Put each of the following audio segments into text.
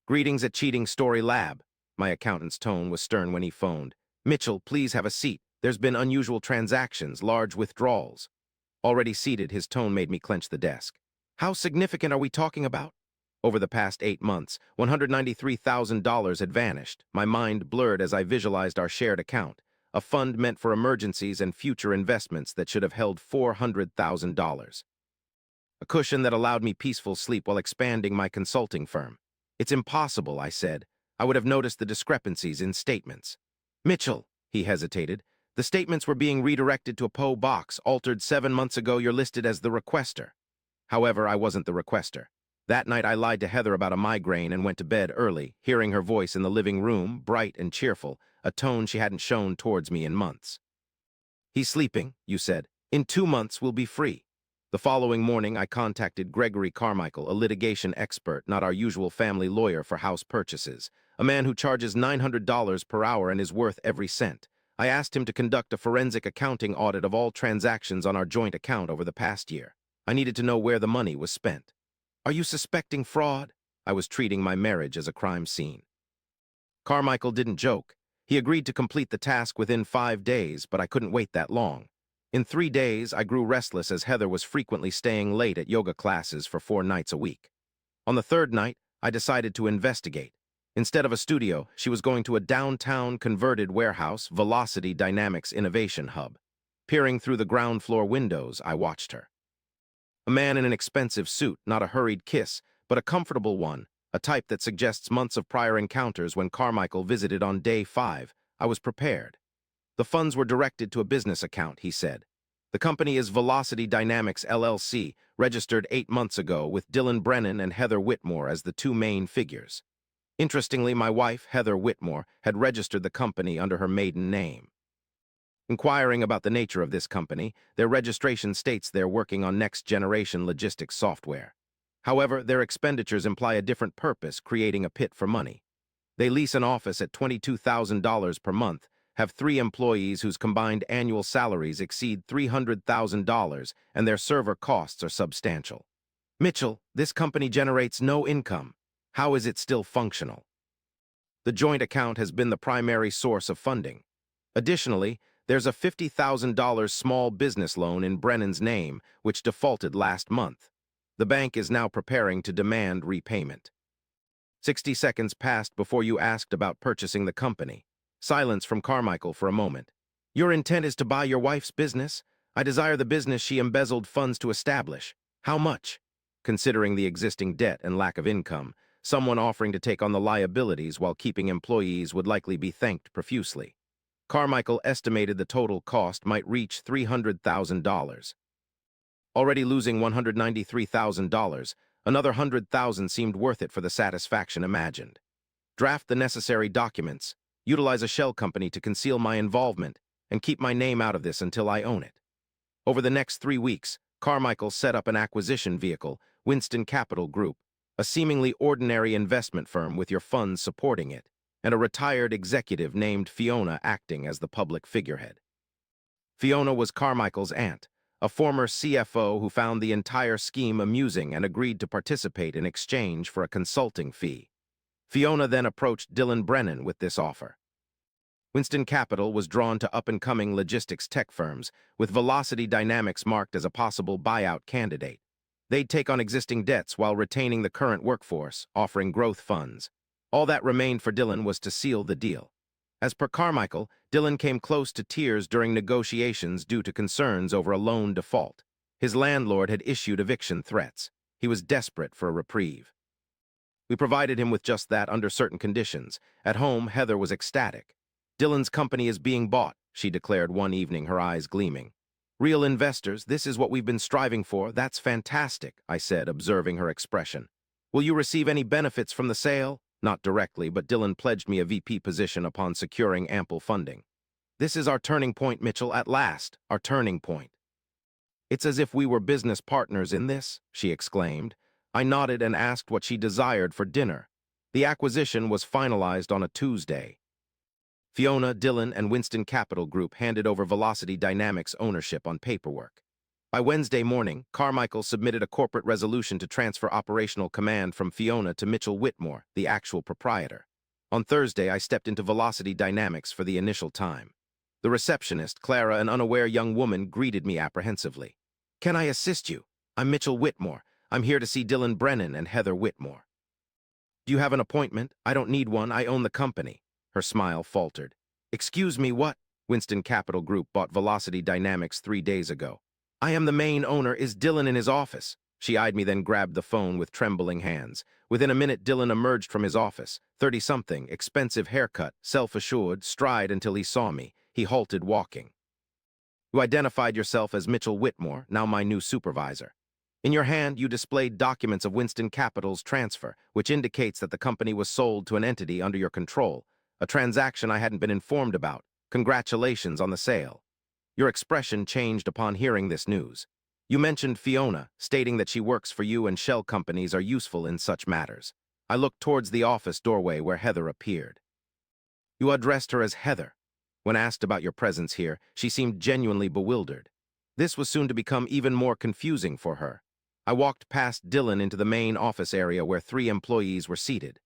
Greetings at Cheating Story Lab. My accountant's tone was stern when he phoned. Mitchell, please have a seat. There's been unusual transactions, large withdrawals. Already seated, his tone made me clench the desk. How significant are we talking about? Over the past 8 months, $193,000 had vanished. My mind blurred as I visualized our shared account, a fund meant for emergencies and future investments that should have held $400,000. A cushion that allowed me peaceful sleep while expanding my consulting firm. It's impossible, I said. I would have noticed the discrepancies in statements. Mitchell, he hesitated. The statements were being redirected to a PO box altered 7 months ago. You're listed as the requester. However, I wasn't the requester. That night I lied to Heather about a migraine and went to bed early, hearing her voice in the living room, bright and cheerful, a tone she hadn't shown towards me in months. He's sleeping, you said. In 2 months we'll be free. The following morning I contacted Gregory Carmichael, a litigation expert, not our usual family lawyer for house purchases, a man who charges $900 per hour and is worth every cent. I asked him to conduct a forensic accounting audit of all transactions on our joint account over the past year. I needed to know where the money was spent. Are you suspecting fraud? I was treating my marriage as a crime scene. Carmichael didn't joke. He agreed to complete the task within 5 days, but I couldn't wait that long. In 3 days, I grew restless as Heather was frequently staying late at yoga classes for 4 nights a week. On the 3rd night, I decided to investigate. Instead of a studio, she was going to a downtown converted warehouse, Velocity Dynamics Innovation Hub. Peering through the ground floor windows, I watched her. A man in an expensive suit, not a hurried kiss, but a comfortable one, a type that suggests months of prior encounters. When Carmichael visited on day 5, I was prepared. The funds were directed to a business account, he said. The company is Velocity Dynamics LLC, registered 8 months ago with Dylan Brennan and Heather Whitmore as the 2 main figures. Interestingly, my wife, Heather Whitmore, had registered the company under her maiden name. Inquiring about the nature of this company, their registration states they're working on next-generation logistics software. However, their expenditures imply a different purpose, creating a pit for money. They lease an office at $22,000 per month, have 3 employees whose combined annual salaries exceed $300,000, and their server costs are substantial. Mitchell, this company generates no income. How is it still functional? The joint account has been the primary source of funding. Additionally, there's a $50,000 small business loan in Brennan's name, which defaulted last month. The bank is now preparing to demand repayment. 60 seconds passed before you asked about purchasing the company. Silence from Carmichael for a moment. Your intent is to buy your wife's business? I desire the business she embezzled funds to establish. How much? Considering the existing debt and lack of income, someone offering to take on the liabilities while keeping employees would likely be thanked profusely. Carmichael estimated the total cost might reach $300,000. Already losing $193,000, another $100,000 seemed worth it for the satisfaction imagined. Draft the necessary documents, utilize a shell company to conceal my involvement, and keep my name out of this until I own it. Over the next 3 weeks, Carmichael set up an acquisition vehicle, Winston Capital Group, a seemingly ordinary investment firm with your funds supporting it, and a retired executive named Fiona acting as the public figurehead. Fiona was Carmichael's aunt, a former CFO who found the entire scheme amusing and agreed to participate in exchange for a consulting fee. Fiona then approached Dylan Brennan with this offer. Winston Capital was drawn to up-and-coming logistics tech firms, with Velocity Dynamics marked as a possible buyout candidate. They'd take on existing debts while retaining the current workforce, offering growth funds. All that remained for Dylan was to seal the deal. As per Carmichael, Dylan came close to tears during negotiations due to concerns over a loan default. His landlord had issued eviction threats. He was desperate for a reprieve. We provided him with just that under certain conditions. At home, Heather was ecstatic. Dylan's company is being bought, she declared one evening, her eyes gleaming. Real investors, this is what we've been striving for. That's fantastic, I said, observing her expression. Will you receive any benefits from the sale? Not directly, but Dylan pledged me a VP position upon securing ample funding. This is our turning point, Mitchell, at last, our turning point. It's as if we were business partners in this, she exclaimed. I nodded and asked what she desired for dinner. The acquisition was finalized on a Tuesday. Fiona, Dylan, and Winston Capital Group handed over Velocity Dynamics ownership on paperwork. By Wednesday morning, Carmichael submitted a corporate resolution to transfer operational command from Fiona to Mitchell Whitmore, the actual proprietor. On Thursday, I stepped into Velocity Dynamics for the initial time. The receptionist, Clara, an unaware young woman, greeted me apprehensively. "Can I assist you? I'm Mitchell Whitmore. I'm here to see Dylan Brennan and Heather Whitmore." "Do you have an appointment? I don't need one. I own the company." Her smile faltered. "Excuse me, what?" Winston Capital Group bought Velocity Dynamics 3 days ago. "I am the main owner. Is Dylan in his office?" She eyed me, then grabbed the phone with trembling hands. Within a minute, Dylan emerged from his office. 30-something, expensive haircut, self-assured, stride until he saw me. He halted, walking. "You identified yourself as Mitchell Whitmore, now my new supervisor. In your hand, you displayed documents of Winston Capital's transfer, which indicates that the company was sold to an entity under your control, a transaction I hadn't been informed about. Congratulations on the sale." Your expression changed upon hearing this news. You mentioned Fiona, stating that she works for you and shell companies are useful in such matters. I looked towards the office doorway where Heather appeared. You addressed her as Heather. When asked about your presence here, she seemed genuinely bewildered. This was soon to become even more confusing for her. I walked past Dylan into the main office area where 3 employees were seated.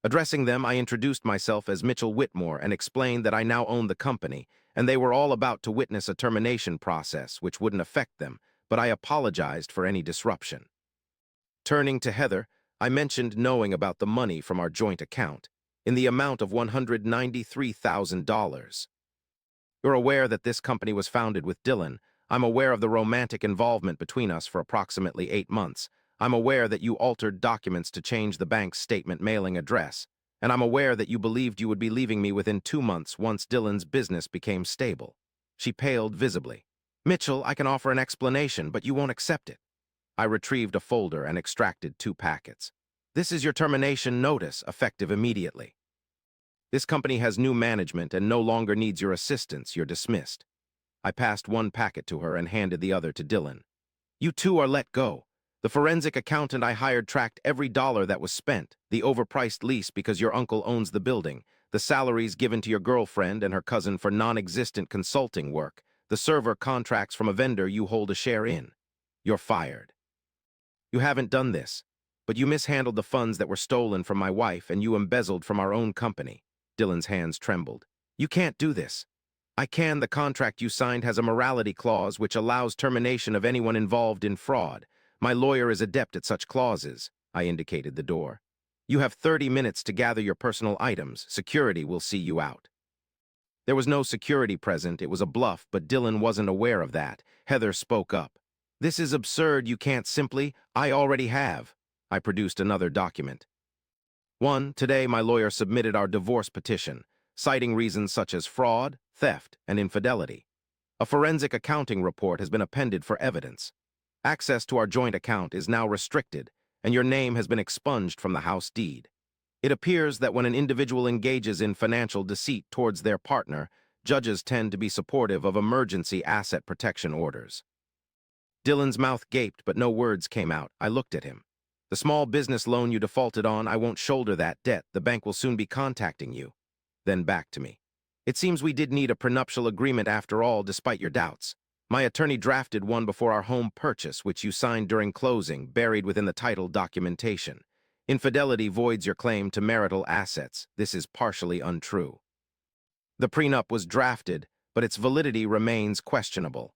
Addressing them, I introduced myself as Mitchell Whitmore and explained that I now owned the company, and they were all about to witness a termination process which wouldn't affect them, but I apologized for any disruption. Turning to Heather, I mentioned knowing about the money from our joint account, in the amount of $193,000. You're aware that this company was founded with Dylan. I'm aware of the romantic involvement between us for approximately 8 months. I'm aware that you altered documents to change the bank's statement mailing address, and I'm aware that you believed you would be leaving me within 2 months once Dylan's business became stable. She paled visibly. "Mitchell, I can offer an explanation, but you won't accept it." I retrieved a folder and extracted 2 packets. "This is your termination notice, effective immediately. This company has new management and no longer needs your assistance. You're dismissed." I passed one packet to her and handed the other to Dylan. "You 2 are let go. The forensic accountant I hired tracked every dollar that was spent, the overpriced lease because your uncle owns the building, the salaries given to your girlfriend and her cousin for non-existent consulting work, the server contracts from a vendor you hold a share in. You're fired. You haven't done this, but you mishandled the funds that were stolen from my wife and you embezzled from our own company." Dylan's hands trembled. "You can't do this." "I can. The contract you signed has a morality clause which allows termination of anyone involved in fraud. My lawyer is adept at such clauses." I indicated the door. "You have 30 minutes to gather your personal items. Security will see you out." There was no security present. It was a bluff, but Dylan wasn't aware of that. Heather spoke up. "This is absurd. You can't simply—" "I already have." I produced another document. Today my lawyer submitted our divorce petition, citing reasons such as fraud, theft, and infidelity. A forensic accounting report has been appended for evidence. Access to our joint account is now restricted, and your name has been expunged from the house deed. It appears that when an individual engages in financial deceit towards their partner, judges tend to be supportive of emergency asset protection orders. Dylan's mouth gaped, but no words came out. I looked at him. "The small business loan you defaulted on, I won't shoulder that debt. The bank will soon be contacting you." Then back to me. "It seems we did need a prenuptial agreement after all, despite your doubts. My attorney drafted one before our home purchase, which you signed during closing, buried within the title documentation. Infidelity voids your claim to marital assets. This is partially untrue. The prenup was drafted, but its validity remains questionable.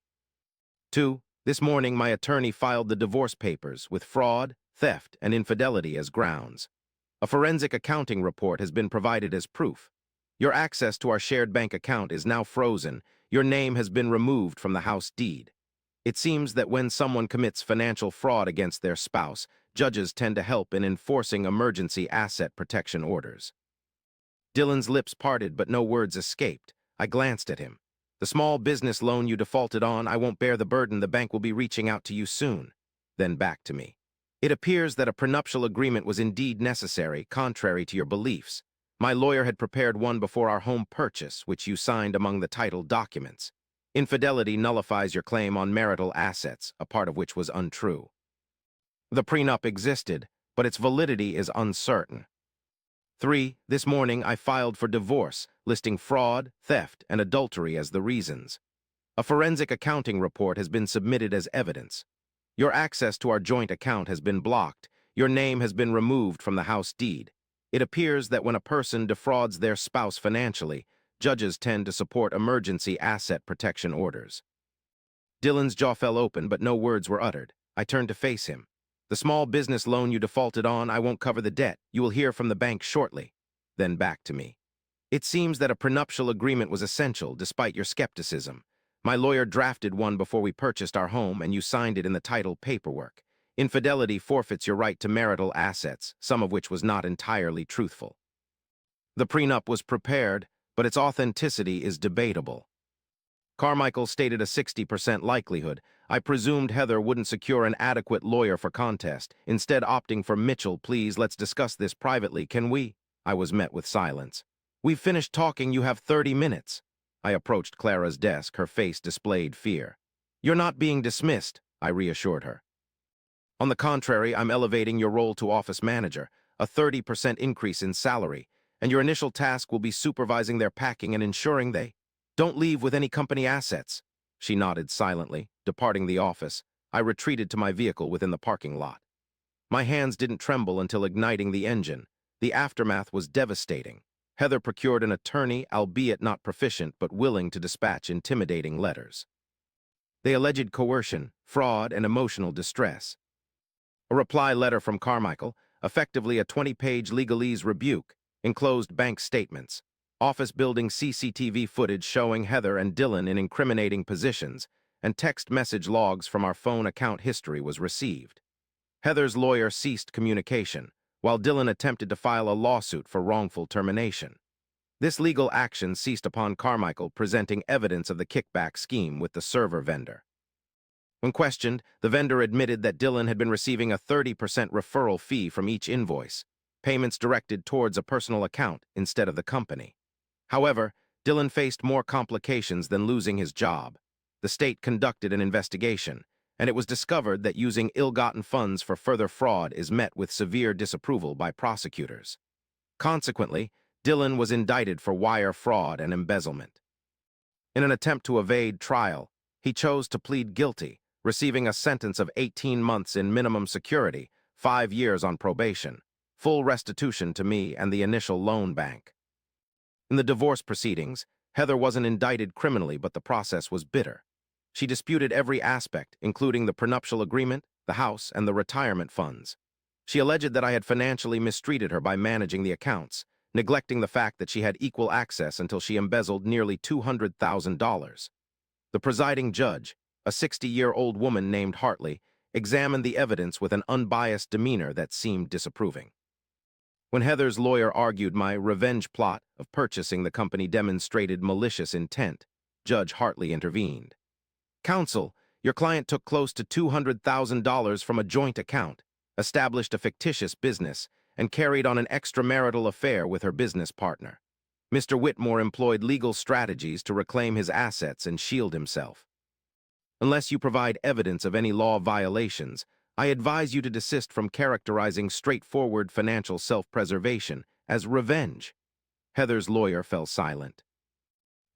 2. This morning, my attorney filed the divorce papers with fraud, theft, and infidelity as grounds. A forensic accounting report has been provided as proof. Your access to our shared bank account is now frozen. Your name has been removed from the house deed. It seems that when someone commits financial fraud against their spouse, judges tend to help in enforcing emergency asset protection orders." Dylan's lips parted, but no words escaped. I glanced at him. "The small business loan you defaulted on, I won't bear the burden. The bank will be reaching out to you soon." Then back to me. "It appears that a prenuptial agreement was indeed necessary, contrary to your beliefs. My lawyer had prepared one before our home purchase, which you signed among the title documents. Infidelity nullifies your claim on marital assets, a part of which was untrue. The prenup existed, but its validity is uncertain. 3. This morning I filed for divorce, listing fraud, theft, and adultery as the reasons. A forensic accounting report has been submitted as evidence. Your access to our joint account has been blocked. Your name has been removed from the house deed. It appears that when a person defrauds their spouse financially, judges tend to support emergency asset protection orders. Dylan's jaw fell open, but no words were uttered. I turned to face him. The small business loan you defaulted on, I won't cover the debt. You will hear from the bank shortly. Then back to me. It seems that a prenuptial agreement was essential, despite your skepticism. My lawyer drafted one before we purchased our home, and you signed it in the title paperwork. Infidelity forfeits your right to marital assets, some of which was not entirely truthful. The prenup was prepared, but its authenticity is debatable. Carmichael stated a 60% likelihood. I presumed Heather wouldn't secure an adequate lawyer for contest, instead opting for Mitchell. Please, let's discuss this privately, can we? I was met with silence. We've finished talking, you have 30 minutes. I approached Clara's desk, her face displayed fear. You're not being dismissed, I reassured her. On the contrary, I'm elevating your role to office manager, a 30% increase in salary, and your initial task will be supervising their packing and ensuring they don't leave with any company assets. She nodded silently, departing the office. I retreated to my vehicle within the parking lot. My hands didn't tremble until igniting the engine. The aftermath was devastating. Heather procured an attorney, albeit not proficient, but willing to dispatch intimidating letters. They alleged coercion, fraud, and emotional distress. A reply letter from Carmichael, effectively a 20-page legalese rebuke, enclosed bank statements, office building CCTV footage showing Heather and Dylan in incriminating positions, and text message logs from our phone account history was received. Heather's lawyer ceased communication, while Dylan attempted to file a lawsuit for wrongful termination. This legal action ceased upon Carmichael presenting evidence of the kickback scheme with the server vendor. When questioned, the vendor admitted that Dylan had been receiving a 30% referral fee from each invoice, payments directed towards a personal account instead of the company. However, Dylan faced more complications than losing his job. The state conducted an investigation, and it was discovered that using ill-gotten funds for further fraud is met with severe disapproval by prosecutors. Consequently, Dylan was indicted for wire fraud and embezzlement. In an attempt to evade trial, he chose to plead guilty, receiving a sentence of 18 months in minimum security, 5 years on probation, full restitution to me and the initial loan bank. In the divorce proceedings, Heather wasn't indicted criminally, but the process was bitter. She disputed every aspect, including the prenuptial agreement, the house, and the retirement funds. She alleged that I had financially mistreated her by managing the accounts, neglecting the fact that she had equal access until she embezzled nearly $200,000. The presiding judge, a 60-year-old woman named Hartley, examined the evidence with an unbiased demeanor that seemed disapproving. When Heather's lawyer argued my revenge plot of purchasing the company demonstrated malicious intent, Judge Hartley intervened. Counsel, your client took close to $200,000 from a joint account, established a fictitious business, and carried on an extramarital affair with her business partner. Mr. Whitmore employed legal strategies to reclaim his assets and shield himself. Unless you provide evidence of any law violations, I advise you to desist from characterizing straightforward financial self-preservation as revenge. Heather's lawyer fell silent.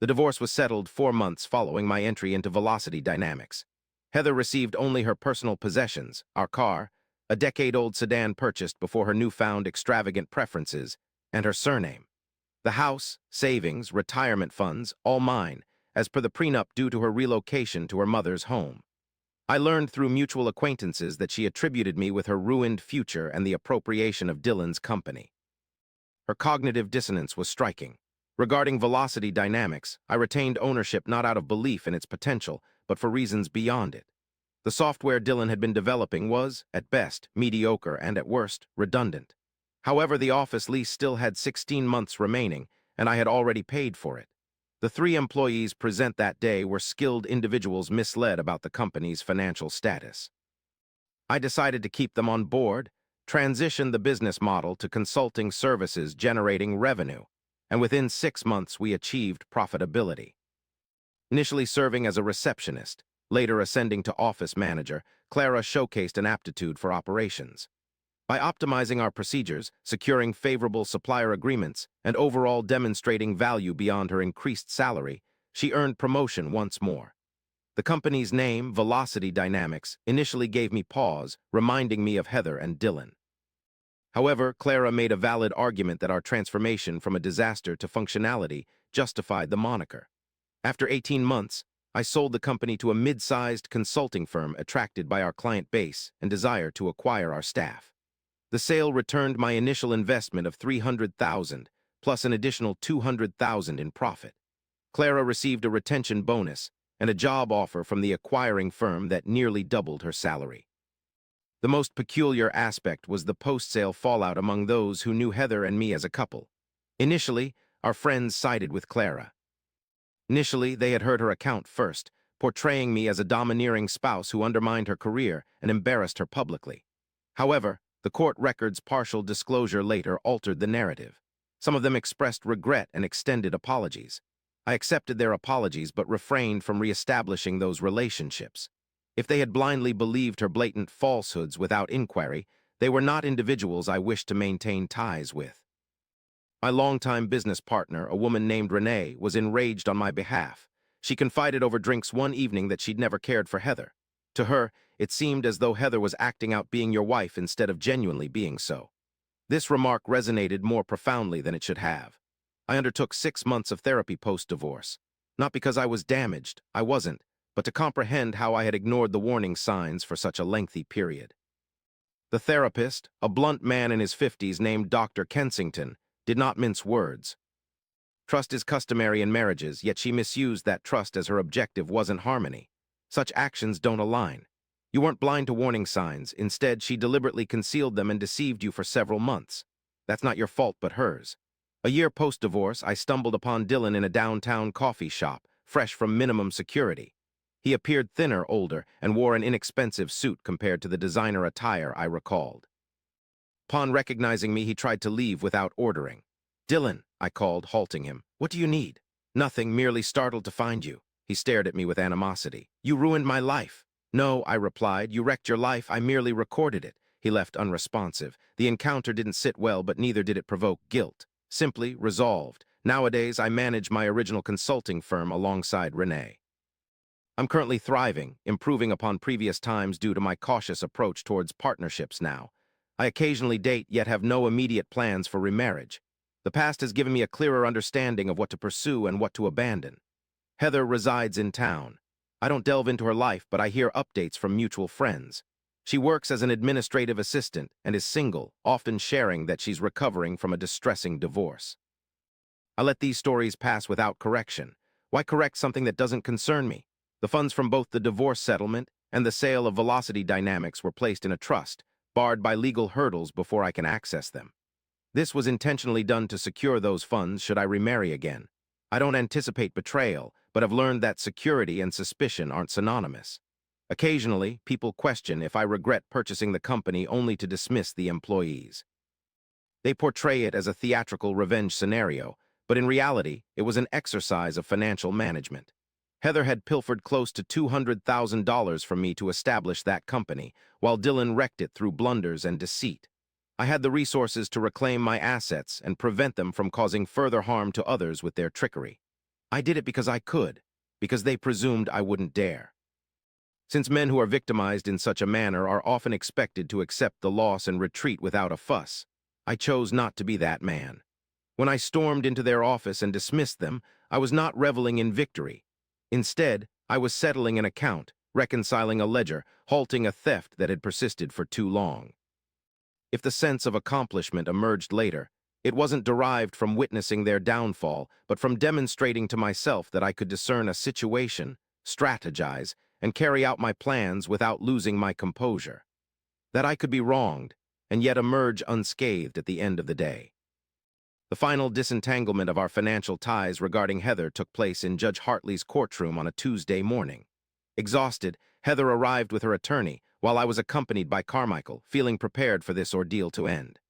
The divorce was settled 4 months following my entry into Velocity Dynamics. Heather received only her personal possessions, our car, a decade-old sedan purchased before her newfound extravagant preferences, and her surname. The house, savings, retirement funds, all mine, as per the prenup due to her relocation to her mother's home. I learned through mutual acquaintances that she attributed me with her ruined future and the appropriation of Dylan's company. Her cognitive dissonance was striking. Regarding Velocity Dynamics, I retained ownership not out of belief in its potential, but for reasons beyond it. The software Dylan had been developing was, at best, mediocre and at worst, redundant. However, the office lease still had 16 months remaining, and I had already paid for it. The 3 employees present that day were skilled individuals misled about the company's financial status. I decided to keep them on board, transition the business model to consulting services generating revenue, and within 6 months we achieved profitability. Initially serving as a receptionist, later ascending to office manager, Clara showcased an aptitude for operations. By optimizing our procedures, securing favorable supplier agreements, and overall demonstrating value beyond her increased salary, she earned promotion once more. The company's name, Velocity Dynamics, initially gave me pause, reminding me of Heather and Dylan. However, Clara made a valid argument that our transformation from a disaster to functionality justified the moniker. After 18 months, I sold the company to a mid-sized consulting firm attracted by our client base and desire to acquire our staff. The sale returned my initial investment of $300,000, plus an additional $200,000 in profit. Clara received a retention bonus and a job offer from the acquiring firm that nearly doubled her salary. The most peculiar aspect was the post-sale fallout among those who knew Heather and me as a couple. Initially, our friends sided with Clara. Initially, they had heard her account first, portraying me as a domineering spouse who undermined her career and embarrassed her publicly. However, the court record's partial disclosure later altered the narrative. Some of them expressed regret and extended apologies. I accepted their apologies but refrained from reestablishing those relationships. If they had blindly believed her blatant falsehoods without inquiry, they were not individuals I wished to maintain ties with. My longtime business partner, a woman named Renee, was enraged on my behalf. She confided over drinks one evening that she'd never cared for Heather. To her, it seemed as though Heather was acting out being your wife instead of genuinely being so. This remark resonated more profoundly than it should have. I undertook 6 months of therapy post-divorce. Not because I was damaged, I wasn't, but to comprehend how I had ignored the warning signs for such a lengthy period. The therapist, a blunt man in his 50s named Dr. Kensington, did not mince words. Trust is customary in marriages, yet she misused that trust as her objective wasn't harmony. Such actions don't align. You weren't blind to warning signs. Instead, she deliberately concealed them and deceived you for several months. That's not your fault but hers. A year post-divorce, I stumbled upon Dylan in a downtown coffee shop, fresh from minimum security. He appeared thinner, older, and wore an inexpensive suit compared to the designer attire I recalled. Upon recognizing me, he tried to leave without ordering. "Dylan," I called, halting him. "What do you need?" "Nothing, merely startled to find you." He stared at me with animosity. "You ruined my life." "No," I replied, "you wrecked your life, I merely recorded it." He left unresponsive. The encounter didn't sit well, but neither did it provoke guilt. Simply resolved. Nowadays, I manage my original consulting firm alongside Renee. I'm currently thriving, improving upon previous times due to my cautious approach towards partnerships now. I occasionally date, yet have no immediate plans for remarriage. The past has given me a clearer understanding of what to pursue and what to abandon. Heather resides in town. I don't delve into her life, but I hear updates from mutual friends. She works as an administrative assistant and is single, often sharing that she's recovering from a distressing divorce. I let these stories pass without correction. Why correct something that doesn't concern me? The funds from both the divorce settlement and the sale of Velocity Dynamics were placed in a trust, barred by legal hurdles before I can access them. This was intentionally done to secure those funds should I remarry again. I don't anticipate betrayal, but have learned that security and suspicion aren't synonymous. Occasionally, people question if I regret purchasing the company only to dismiss the employees. They portray it as a theatrical revenge scenario, but in reality, it was an exercise of financial management. Heather had pilfered close to $200,000 from me to establish that company, while Dylan wrecked it through blunders and deceit. I had the resources to reclaim my assets and prevent them from causing further harm to others with their trickery. I did it because I could, because they presumed I wouldn't dare. Since men who are victimized in such a manner are often expected to accept the loss and retreat without a fuss, I chose not to be that man. When I stormed into their office and dismissed them, I was not reveling in victory. Instead, I was settling an account, reconciling a ledger, halting a theft that had persisted for too long. If the sense of accomplishment emerged later, it wasn't derived from witnessing their downfall, but from demonstrating to myself that I could discern a situation, strategize, and carry out my plans without losing my composure. That I could be wronged, and yet emerge unscathed at the end of the day. The final disentanglement of our financial ties regarding Heather took place in Judge Hartley's courtroom on a Tuesday morning. Exhausted, Heather arrived with her attorney, while I was accompanied by Carmichael, feeling prepared for this ordeal to end.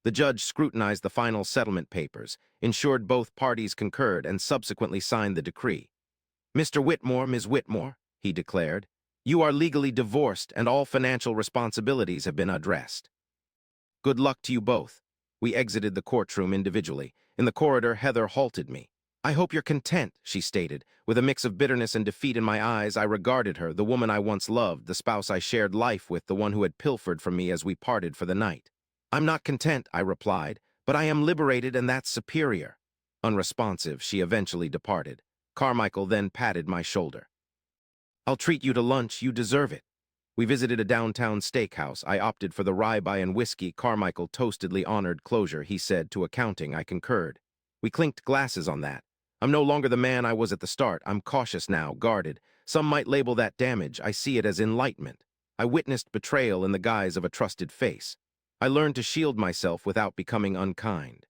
The judge scrutinized the final settlement papers, ensured both parties concurred, and subsequently signed the decree. "Mr. Whitmore, Ms. Whitmore," he declared, "you are legally divorced and all financial responsibilities have been addressed. Good luck to you both." We exited the courtroom individually. In the corridor, Heather halted me. I hope you're content, she stated. With a mix of bitterness and defeat in my eyes, I regarded her, the woman I once loved, the spouse I shared life with, the one who had pilfered from me as we parted for the night. I'm not content, I replied, but I am liberated, and that's superior. Unresponsive, she eventually departed. Carmichael then patted my shoulder. I'll treat you to lunch, you deserve it. We visited a downtown steakhouse. I opted for the rye-bie and whiskey. Carmichael toastedly honored closure, he said. To accounting, I concurred. We clinked glasses on that. I'm no longer the man I was at the start. I'm cautious now, guarded. Some might label that damage. I see it as enlightenment. I witnessed betrayal in the guise of a trusted face. I learned to shield myself without becoming unkind.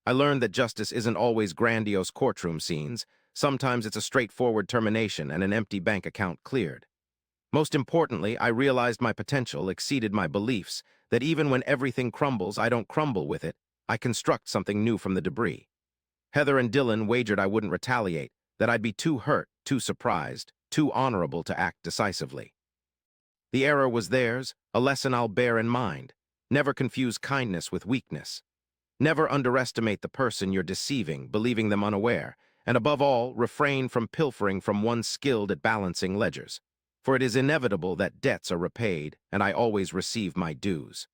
I learned that justice isn't always grandiose courtroom scenes. Sometimes it's a straightforward termination and an empty bank account cleared. Most importantly, I realized my potential exceeded my beliefs, that even when everything crumbles, I don't crumble with it. I construct something new from the debris. Heather and Dylan wagered I wouldn't retaliate, that I'd be too hurt, too surprised, too honorable to act decisively. The error was theirs, a lesson I'll bear in mind. Never confuse kindness with weakness. Never underestimate the person you're deceiving, believing them unaware, and above all, refrain from pilfering from one skilled at balancing ledgers. For it is inevitable that debts are repaid, and I always receive my dues.